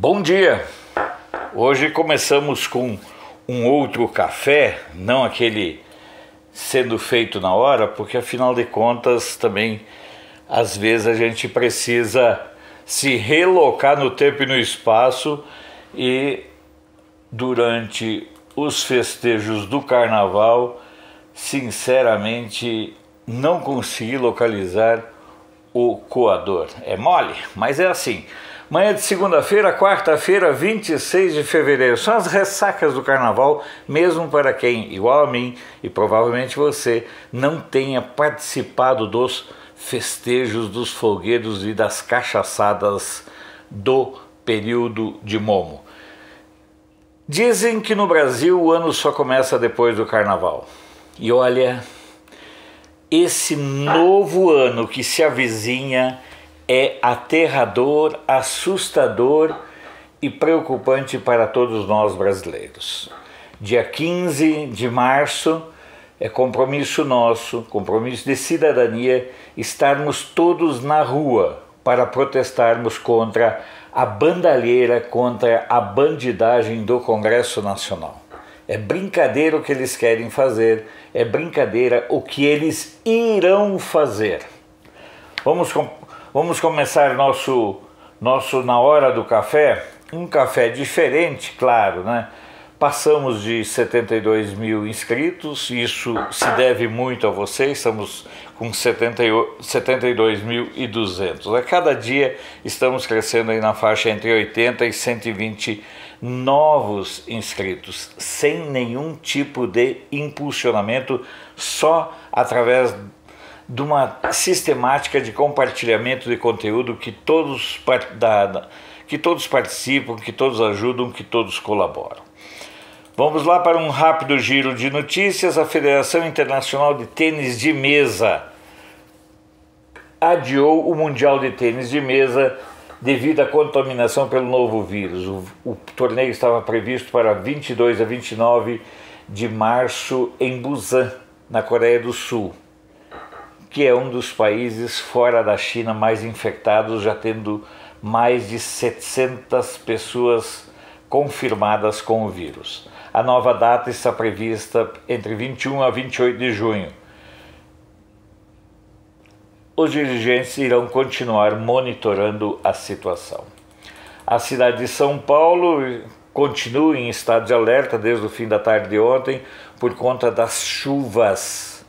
Bom dia! Hoje começamos com um outro café, não aquele sendo feito na hora, porque afinal de contas também às vezes a gente precisa se relocar no tempo e no espaço e durante os festejos do carnaval, sinceramente não consegui localizar o coador. É mole, mas é assim. Manhã de segunda-feira, quarta-feira, 26 de fevereiro. São as ressacas do carnaval, mesmo para quem, igual a mim e provavelmente você, não tenha participado dos festejos, dos folguedos e das cachaçadas do período de Momo. Dizem que no Brasil o ano só começa depois do carnaval. E olha, esse novo ano que se avizinha é aterrador, assustador e preocupante para todos nós brasileiros. Dia 15 de março é compromisso nosso, compromisso de cidadania, estarmos todos na rua para protestarmos contra a bandalheira, contra a bandidagem do Congresso Nacional. É brincadeira o que eles querem fazer, é brincadeira o que eles irão fazer. Vamos começar nosso Na Hora do Café, um café diferente, claro, né? Passamos de 72 mil inscritos, isso se deve muito a vocês, estamos com 72.200. A cada dia estamos crescendo aí na faixa entre 80 e 120 novos inscritos, sem nenhum tipo de impulsionamento, só através de uma sistemática de compartilhamento de conteúdo que todos participam, que todos ajudam, que todos colaboram. Vamos lá para um rápido giro de notícias. A Federação Internacional de Tênis de Mesa adiou o Mundial de Tênis de Mesa devido à contaminação pelo novo vírus. O torneio estava previsto para 22 a 29 de março em Busan, na Coreia do Sul, que é um dos países fora da China mais infectados, já tendo mais de 700 pessoas confirmadas com o vírus. A nova data está prevista entre 21 a 28 de junho. Os dirigentes irão continuar monitorando a situação. A cidade de São Paulo continua em estado de alerta desde o fim da tarde de ontem por conta das chuvas,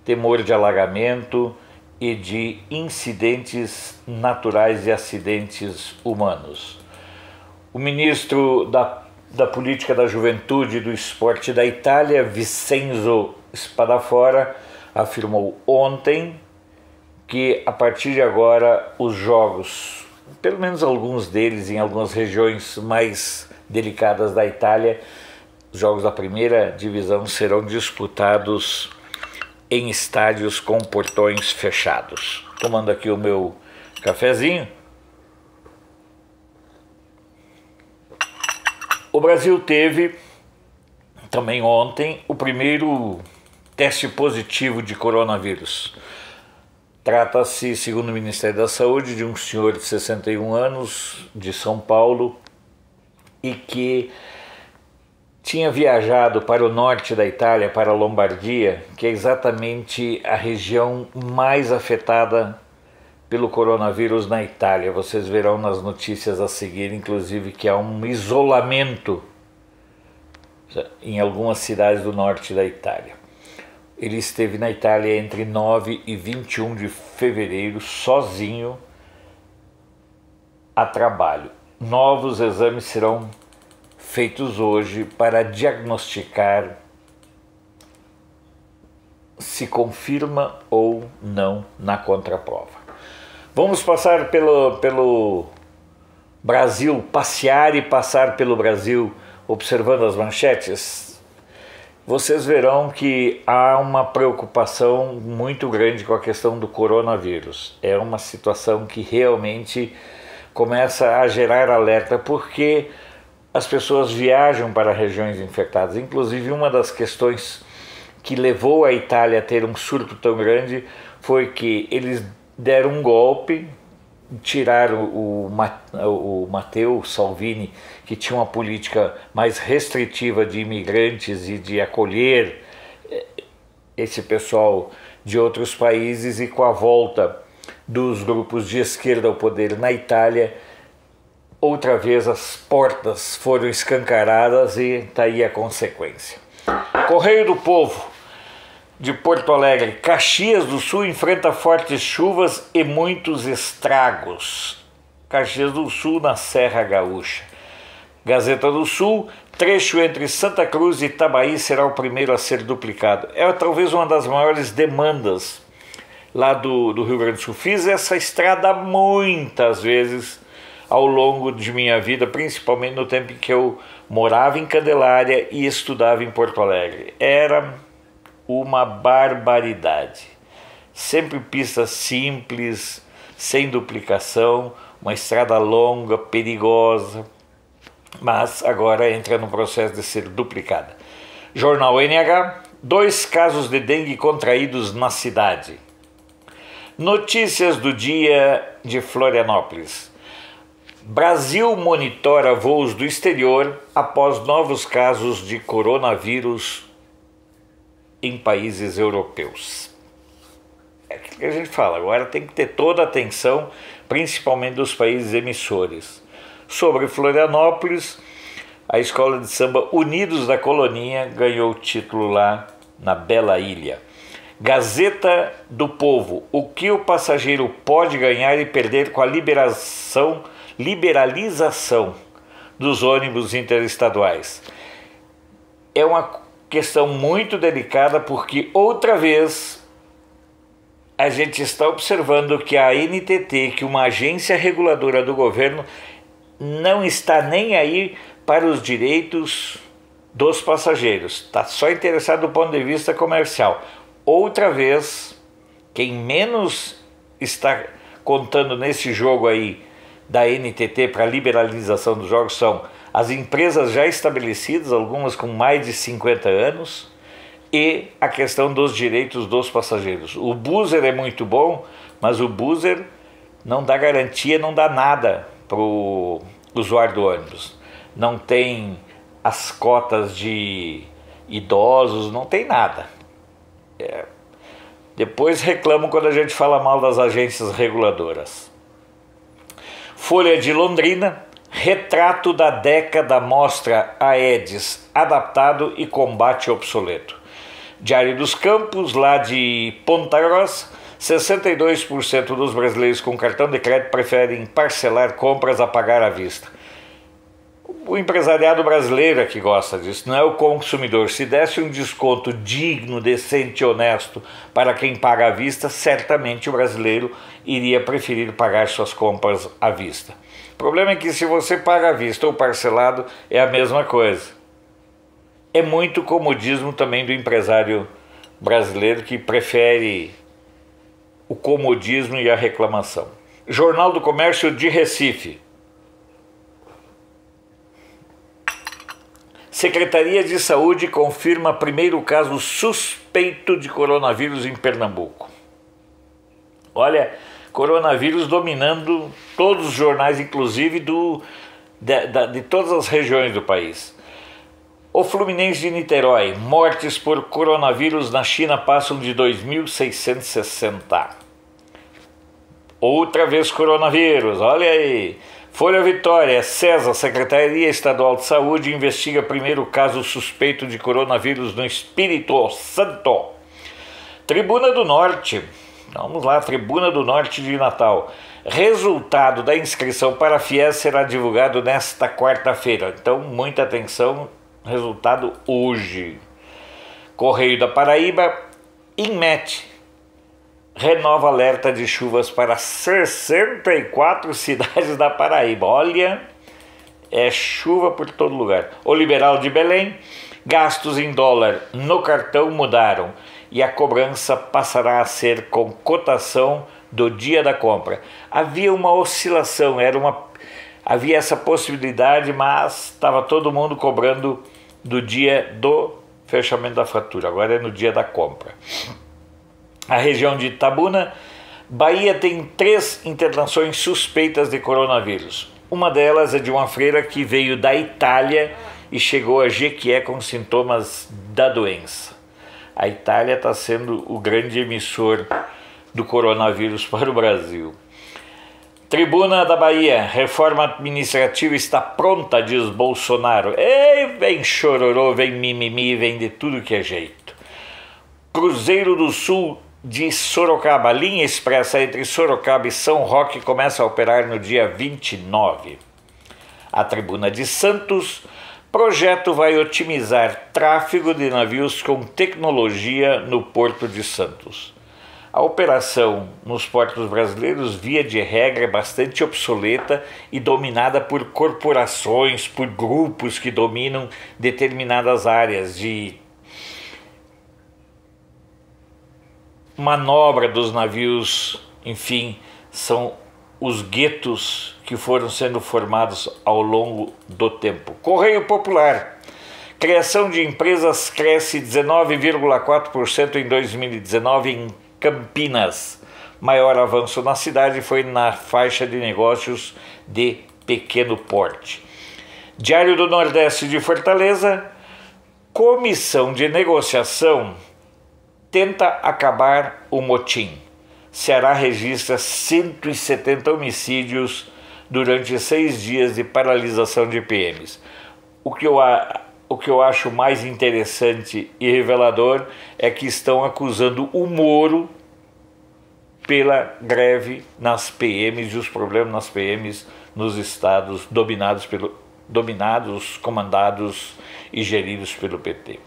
temor de alagamento e de incidentes naturais e acidentes humanos. O ministro da Política da Juventude e do Esporte da Itália, Vincenzo Spadafora, afirmou ontem que a partir de agora os jogos, pelo menos alguns deles em algumas regiões mais delicadas da Itália, os jogos da primeira divisão serão disputados em estádios com portões fechados. Tomando aqui o meu cafezinho. O Brasil teve também ontem o primeiro teste positivo de coronavírus. Trata-se, segundo o Ministério da Saúde, de um senhor de 61 anos, de São Paulo, e que tinha viajado para o norte da Itália, para a Lombardia, que é exatamente a região mais afetada pelo coronavírus na Itália. Vocês verão nas notícias a seguir, inclusive, que há um isolamento em algumas cidades do norte da Itália. Ele esteve na Itália entre 9 e 21 de fevereiro, sozinho, a trabalho. Novos exames serão feitos hoje para diagnosticar se confirma ou não na contraprova. Vamos passar pelo Brasil, passear e passar pelo Brasil observando as manchetes. Vocês verão que há uma preocupação muito grande com a questão do coronavírus. É uma situação que realmente começa a gerar alerta, porque as pessoas viajam para regiões infectadas. Inclusive, uma das questões que levou a Itália a ter um surto tão grande foi que eles deram um golpe tirar o Matteo Salvini, que tinha uma política mais restritiva de imigrantes e de acolher esse pessoal de outros países, e com a volta dos grupos de esquerda ao poder na Itália, outra vez as portas foram escancaradas e está aí a consequência. Correio do Povo de Porto Alegre: Caxias do Sul enfrenta fortes chuvas e muitos estragos. Caxias do Sul, na Serra Gaúcha. Gazeta do Sul: trecho entre Santa Cruz e Itabaí será o primeiro a ser duplicado. É talvez uma das maiores demandas lá do Rio Grande do Sul. Fiz essa estrada muitas vezes ao longo de minha vida, principalmente no tempo em que eu morava em Candelária e estudava em Porto Alegre. Era uma barbaridade. Sempre pista simples, sem duplicação, uma estrada longa, perigosa, mas agora entra no processo de ser duplicada. Jornal NH: 2 casos de dengue contraídos na cidade. Notícias do dia de Florianópolis: Brasil monitora voos do exterior após novos casos de coronavírus em países europeus. É aquilo que a gente fala, agora tem que ter toda a atenção, principalmente dos países emissores. Sobre Florianópolis, a escola de samba Unidos da Coloninha ganhou o título lá na Bela Ilha. Gazeta do Povo: o que o passageiro pode ganhar e perder com a liberalização dos ônibus interestaduais. É uma questão muito delicada, porque outra vez a gente está observando que a ANTT, que uma agência reguladora do governo, não está nem aí para os direitos dos passageiros, está só interessado do ponto de vista comercial. Outra vez, quem menos está contando nesse jogo aí da ANTT para a liberalização dos jogos são as empresas já estabelecidas, algumas com mais de 50 anos, e a questão dos direitos dos passageiros. O buzzer é muito bom, mas o buzzer não dá garantia, não dá nada para o usuário do ônibus. Não tem as cotas de idosos, não tem nada. Depois reclamam quando a gente fala mal das agências reguladoras. Folha de Londrina: retrato da década mostra Aedes adaptado e combate obsoleto. Diário dos Campos, lá de Ponta Grossa: 62% dos brasileiros com cartão de crédito preferem parcelar compras a pagar à vista. O empresariado brasileiro é que gosta disso, não é o consumidor. Se desse um desconto digno, decente e honesto para quem paga à vista, certamente o brasileiro iria preferir pagar suas compras à vista. O problema é que se você paga à vista ou parcelado, é a mesma coisa. É muito comodismo também do empresário brasileiro, que prefere o comodismo e a reclamação. Jornal do Comércio de Recife: Secretaria de Saúde confirma primeiro caso suspeito de coronavírus em Pernambuco. Olha, coronavírus dominando todos os jornais, inclusive de todas as regiões do país. O Fluminense de Niterói: mortes por coronavírus na China passam de 2.660. Outra vez coronavírus, olha aí. Folha Vitória: César, Secretaria Estadual de Saúde, investiga primeiro caso suspeito de coronavírus no Espírito Santo. Tribuna do Norte, vamos lá, Tribuna do Norte de Natal: resultado da inscrição para a FIES será divulgado nesta quarta-feira. Então, muita atenção, resultado hoje. Correio da Paraíba: INMET renova alerta de chuvas para 64 cidades da Paraíba. Olha, é chuva por todo lugar. O Liberal de Belém: gastos em dólar no cartão mudaram e a cobrança passará a ser com cotação do dia da compra. Havia uma oscilação, havia essa possibilidade, mas estava todo mundo cobrando do dia do fechamento da fatura. Agora é no dia da compra. A região de Itabuna: Bahia tem 3 internações suspeitas de coronavírus. Uma delas é de uma freira que veio da Itália e chegou a Jequié com sintomas da doença. A Itália está sendo o grande emissor do coronavírus para o Brasil. Tribuna da Bahia, reforma administrativa está pronta, diz Bolsonaro. Ei, vem chororô, vem mimimi, vem de tudo que é jeito. Cruzeiro do Sul de Sorocaba, linha expressa entre Sorocaba e São Roque começa a operar no dia 29. A Tribuna de Santos, projeto vai otimizar tráfego de navios com tecnologia no Porto de Santos. A operação nos portos brasileiros, via de regra, é bastante obsoleta e dominada por corporações, por grupos que dominam determinadas áreas de manobra dos navios. Enfim, são os guetos que foram sendo formados ao longo do tempo. Correio Popular. Criação de empresas cresce 19,4% em 2019 em Campinas. Maior avanço na cidade foi na faixa de negócios de pequeno porte. Diário do Nordeste de Fortaleza. Comissão de negociação tenta acabar o motim. Ceará registra 170 homicídios durante 6 dias de paralisação de PMs. O que eu acho mais interessante e revelador é que estão acusando o Moro pela greve nas PMs e os problemas nas PMs nos estados dominados, comandados e geridos pelo PT.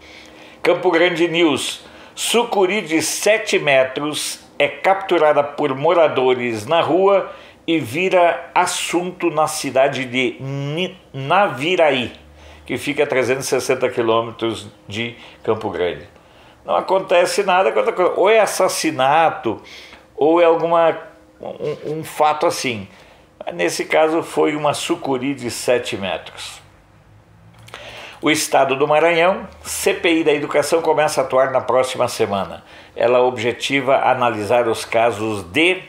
Campo Grande News. Sucuri de 7 metros é capturada por moradores na rua e vira assunto na cidade de Naviraí, que fica a 360 quilômetros de Campo Grande. Não acontece nada, ou é assassinato, ou é um fato assim. Nesse caso foi uma sucuri de 7 metros. O Estado do Maranhão, CPI da Educação começa a atuar na próxima semana. Ela objetiva analisar os casos de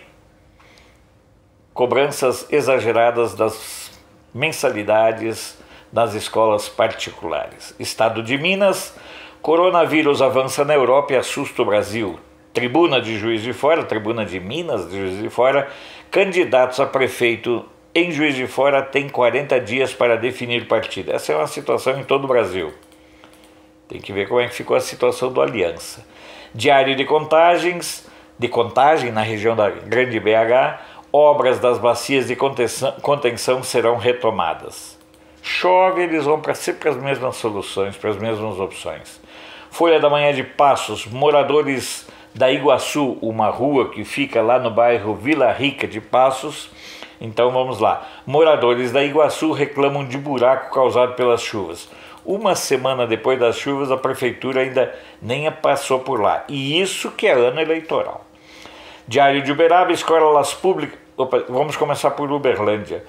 cobranças exageradas das mensalidades nas escolas particulares. Estado de Minas, coronavírus avança na Europa e assusta o Brasil. Tribuna de Juiz de Fora, Tribuna de Minas de Juiz de Fora, candidatos a prefeito em Juiz de Fora têm 40 dias para definir partido. Essa é uma situação em todo o Brasil. Tem que ver como é que ficou a situação do Aliança. Diário de contagem na região da Grande BH, obras das bacias de contenção serão retomadas. Chove, eles vão sempre para as mesmas soluções, para as mesmas opções. Folha da Manhã de Passos, moradores da Iguaçu, uma rua que fica lá no bairro Vila Rica de Passos. Então vamos lá. Moradores da Iguaçu reclamam de buraco causado pelas chuvas. Uma semana depois das chuvas, a prefeitura ainda nem passou por lá. E isso que é ano eleitoral. Diário de Uberaba, escolas públicas... vamos começar por Uberlândia.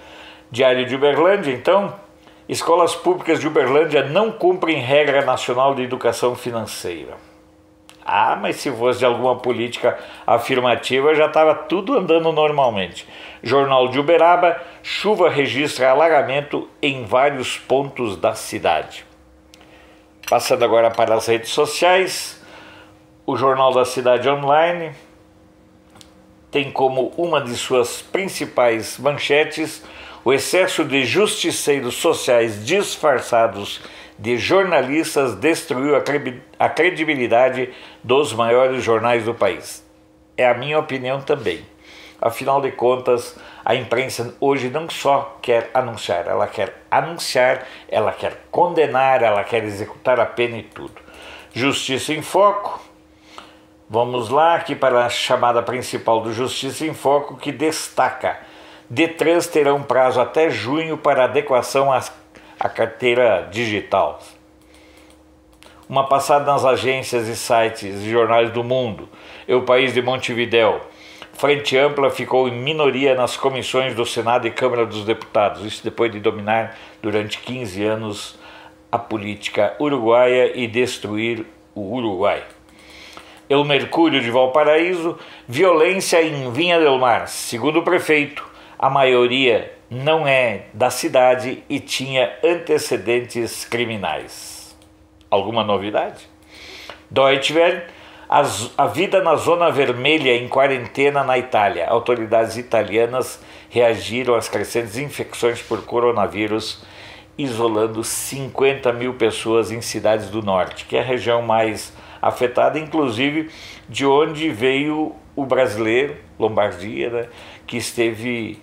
Diário de Uberlândia, então... Escolas públicas de Uberlândia não cumprem regra nacional de educação financeira. Ah, mas se fosse de alguma política afirmativa, já estava tudo andando normalmente. Jornal de Uberaba, chuva registra alagamento em vários pontos da cidade. Passando agora para as redes sociais, o Jornal da Cidade Online tem como uma de suas principais manchetes o excesso de justiceiros sociais disfarçados de jornalistas destruiu a credibilidade dos maiores jornais do país. É a minha opinião também. Afinal de contas, a imprensa hoje não só quer anunciar, ela quer condenar, ela quer executar a pena e tudo. Justiça em Foco. Vamos lá aqui para a chamada principal do Justiça em Foco, que destaca: Detrans terão prazo até junho para adequação à carteira digital. Uma passada nas agências e sites e jornais do mundo. O País de Montevidéu. Frente Ampla ficou em minoria nas comissões do Senado e Câmara dos Deputados. Isso depois de dominar durante 15 anos a política uruguaia e destruir o Uruguai. El Mercúrio de Valparaíso, violência em Vinha del Mar. Segundo o prefeito, a maioria não é da cidade e tinha antecedentes criminais. Alguma novidade? Deutsche Welle, a vida na zona vermelha em quarentena na Itália. Autoridades italianas reagiram às crescentes infecções por coronavírus, isolando 50 mil pessoas em cidades do norte, que é a região mais afetada, inclusive de onde veio o brasileiro, Lombardia, né, que esteve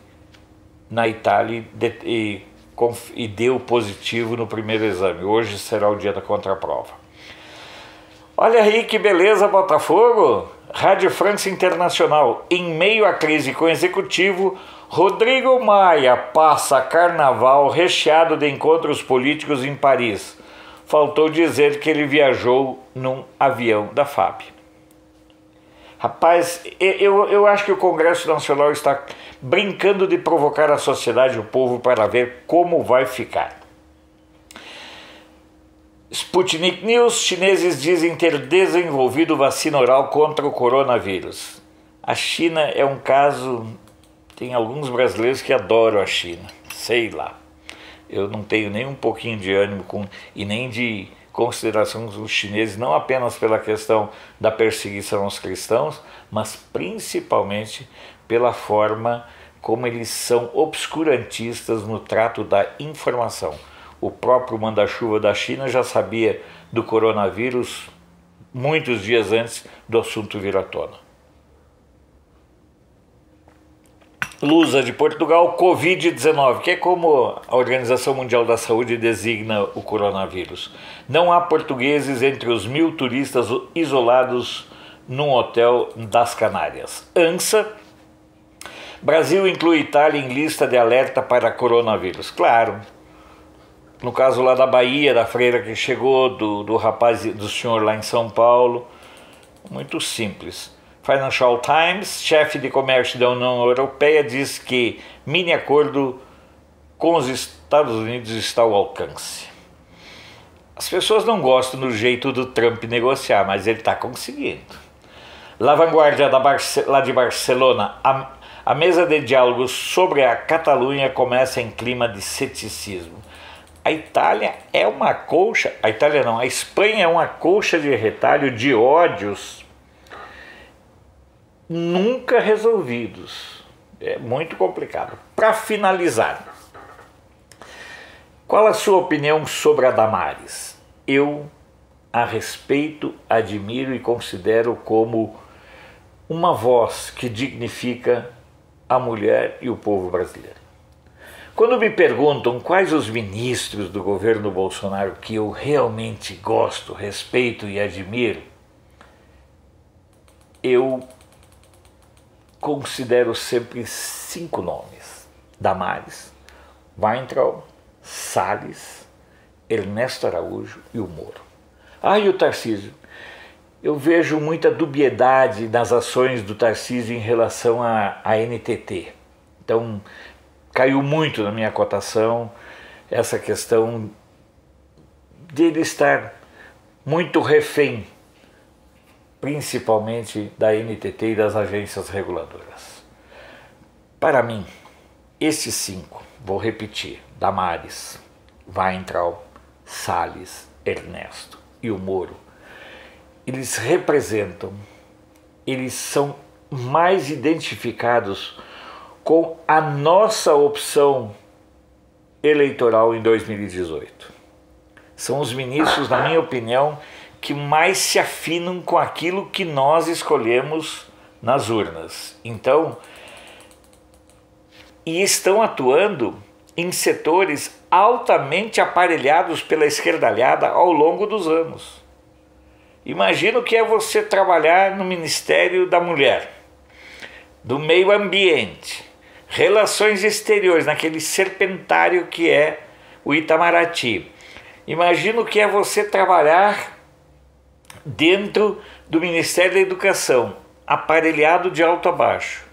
na Itália e deu positivo no primeiro exame. Hoje será o dia da contraprova. Olha aí que beleza, Botafogo! Rádio França Internacional. Em meio à crise com o executivo, Rodrigo Maia passa carnaval recheado de encontros políticos em Paris. Faltou dizer que ele viajou num avião da FAB. Rapaz, eu acho que o Congresso Nacional está brincando de provocar a sociedade e o povo para ver como vai ficar. Sputnik News, chineses dizem ter desenvolvido vacina oral contra o coronavírus. A China é um caso, tem alguns brasileiros que adoram a China, sei lá. Eu não tenho nem um pouquinho de ânimo e nem de consideração dos chineses, não apenas pela questão da perseguição aos cristãos, mas principalmente pela forma como eles são obscurantistas no trato da informação. O próprio manda-chuva da China já sabia do coronavírus muitos dias antes do assunto vir à tona. Lusa de Portugal, Covid-19, que é como a Organização Mundial da Saúde designa o coronavírus. Não há portugueses entre os 1.000 turistas isolados num hotel das Canárias. ANSA, Brasil inclui Itália em lista de alerta para coronavírus. Claro, no caso lá da Bahia, da freira que chegou, do rapaz, do senhor lá em São Paulo, muito simples. Financial Times, chefe de comércio da União Europeia, diz que mini acordo com os Estados Unidos está ao alcance. As pessoas não gostam do jeito do Trump negociar, mas ele está conseguindo. La Vanguardia lá de Barcelona, a mesa de diálogo sobre a Catalunha começa em clima de ceticismo. A Itália é uma colcha, a Espanha é uma colcha de retalho de ódios nunca resolvidos. É muito complicado. Para finalizar, qual a sua opinião sobre a Damares? Eu a respeito, admiro e considero como uma voz que dignifica a mulher e o povo brasileiro. Quando me perguntam quais os ministros do governo Bolsonaro que eu realmente gosto, respeito e admiro, eu considero sempre 5 nomes: Damares, Weintraub, Salles, Ernesto Araújo e o Moro. E o Tarcísio. Eu vejo muita dubiedade nas ações do Tarcísio em relação à NTT. Então, caiu muito na minha cotação essa questão dele estar muito refém, principalmente da NTT e das agências reguladoras. Para mim, esses 5, vou repetir: Damares, Weintraub, Salles, Ernesto e o Moro, eles representam, eles são mais identificados com a nossa opção eleitoral em 2018. São os ministros, na minha opinião, que mais se afinam com aquilo que nós escolhemos nas urnas. Então, e estão atuando em setores altamente aparelhados pela esquerdalhada ao longo dos anos. Imagina o que é você trabalhar no Ministério da Mulher, do Meio Ambiente, Relações Exteriores, naquele serpentário que é o Itamaraty. Imagina o que é você trabalhar dentro do Ministério da Educação, aparelhado de alto a baixo,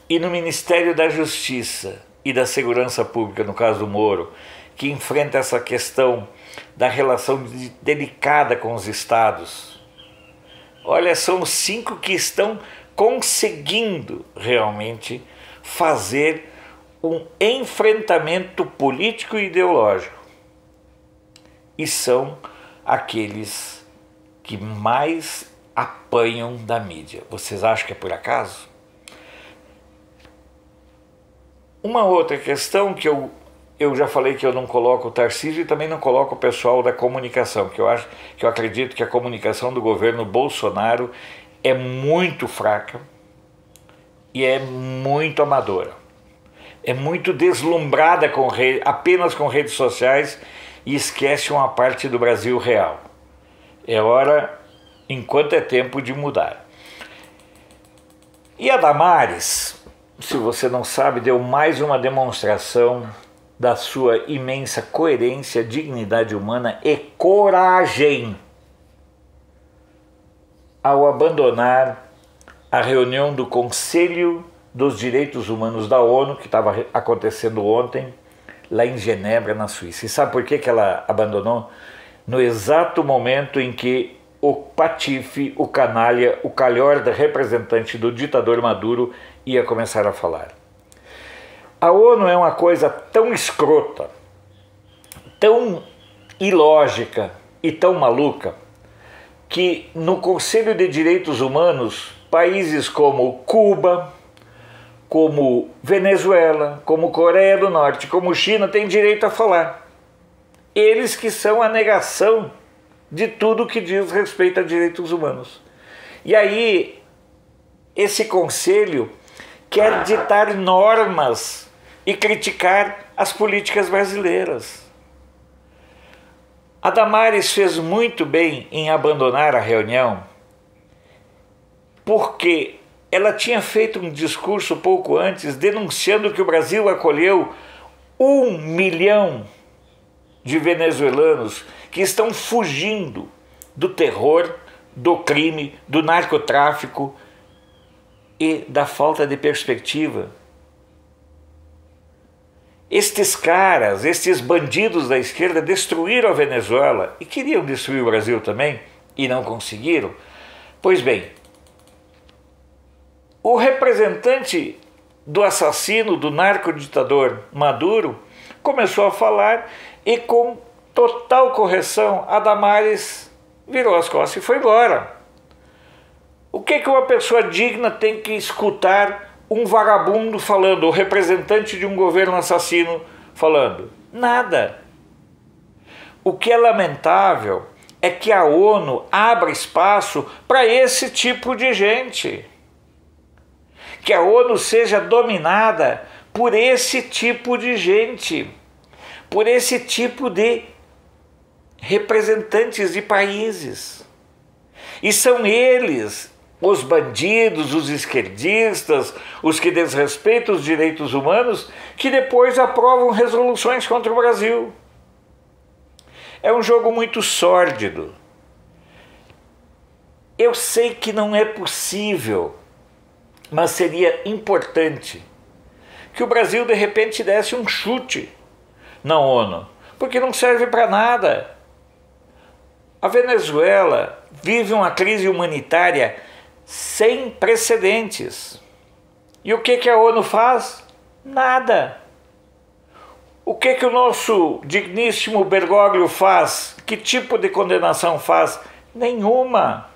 e no Ministério da Justiça e da Segurança Pública, no caso do Moro, que enfrenta essa questão da relação delicada com os estados. Olha, são os 5 que estão conseguindo realmente fazer um enfrentamento político e ideológico. E são aqueles que mais apanham da mídia. Vocês acham que é por acaso? Uma outra questão que eu já falei que eu não coloco o Tarcísio e também não coloco o pessoal da comunicação, que eu acredito que a comunicação do governo Bolsonaro é muito fraca e é muito amadora. É muito deslumbrada apenas com redes sociais e esquece uma parte do Brasil real. É hora, enquanto é tempo, de mudar. E a Damares, se você não sabe, deu mais uma demonstração da sua imensa coerência, dignidade humana e coragem ao abandonar a reunião do Conselho dos Direitos Humanos da ONU, que estava acontecendo ontem, lá em Genebra, na Suíça. E sabe por que ela abandonou? No exato momento em que o patife, o canalha, o calhorda representante do ditador Maduro ia começar a falar. A ONU é uma coisa tão escrota, tão ilógica e tão maluca, que no Conselho de Direitos Humanos, países como Cuba, como Venezuela, como Coreia do Norte, como China, têm direito a falar. Eles que são a negação de tudo que diz respeito a direitos humanos. E aí, esse conselho quer ditar normas e criticar as políticas brasileiras. A Damares fez muito bem em abandonar a reunião, porque ela tinha feito um discurso pouco antes denunciando que o Brasil acolheu 1 milhão de venezuelanos que estão fugindo do terror, do crime, do narcotráfico e da falta de perspectiva. Estes caras, estes bandidos da esquerda destruíram a Venezuela e queriam destruir o Brasil também e não conseguiram. Pois bem, o representante do assassino, do narcoditador Maduro, começou a falar e com total correção a Damares virou as costas e foi embora. O que uma pessoa digna tem que escutar um vagabundo falando, o representante de um governo assassino falando? Nada. O que é lamentável é que a ONU abra espaço para esse tipo de gente. Que a ONU seja dominada por esse tipo de gente, por esse tipo de representantes de países. E são eles, os bandidos, os esquerdistas, os que desrespeitam os direitos humanos, que depois aprovam resoluções contra o Brasil. É um jogo muito sórdido. Eu sei que não é possível, mas seria importante que o Brasil de repente desse um chute na ONU, porque não serve para nada. A Venezuela vive uma crise humanitária sem precedentes. E o que a ONU faz? Nada. O que o nosso digníssimo Bergoglio faz? Que tipo de condenação faz? Nenhuma.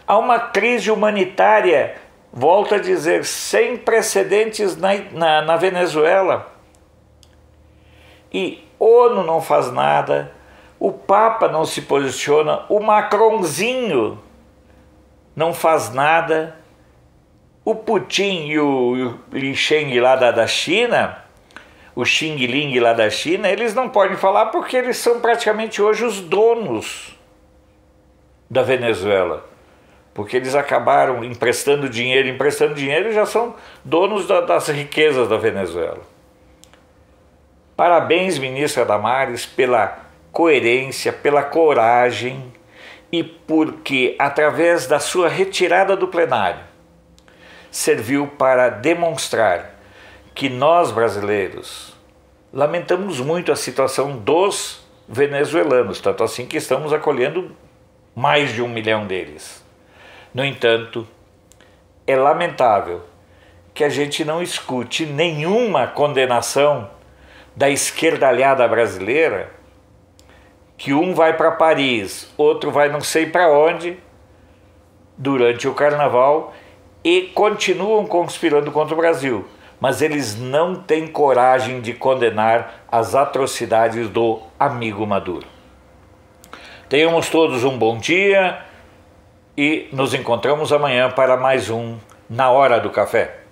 Há uma crise humanitária, volto a dizer, sem precedentes na Venezuela. E ONU não faz nada, o Papa não se posiciona, o Macronzinho não faz nada, o Putin e o Li Sheng lá da China, o Xing Ling lá da China, eles não podem falar porque eles são praticamente hoje os donos da Venezuela. Porque eles acabaram emprestando dinheiro e já são donos das riquezas da Venezuela. Parabéns, ministra Damares, pela coerência, pela coragem e porque, através da sua retirada do plenário, serviu para demonstrar que nós, brasileiros, lamentamos muito a situação dos venezuelanos, tanto assim que estamos acolhendo mais de 1 milhão deles. No entanto, é lamentável que a gente não escute nenhuma condenação da esquerdalhada brasileira, que um vai para Paris, outro vai não sei para onde durante o carnaval e continuam conspirando contra o Brasil, mas eles não têm coragem de condenar as atrocidades do amigo Maduro. Tenhamos todos um bom dia e nos encontramos amanhã para mais um Na Hora do Café.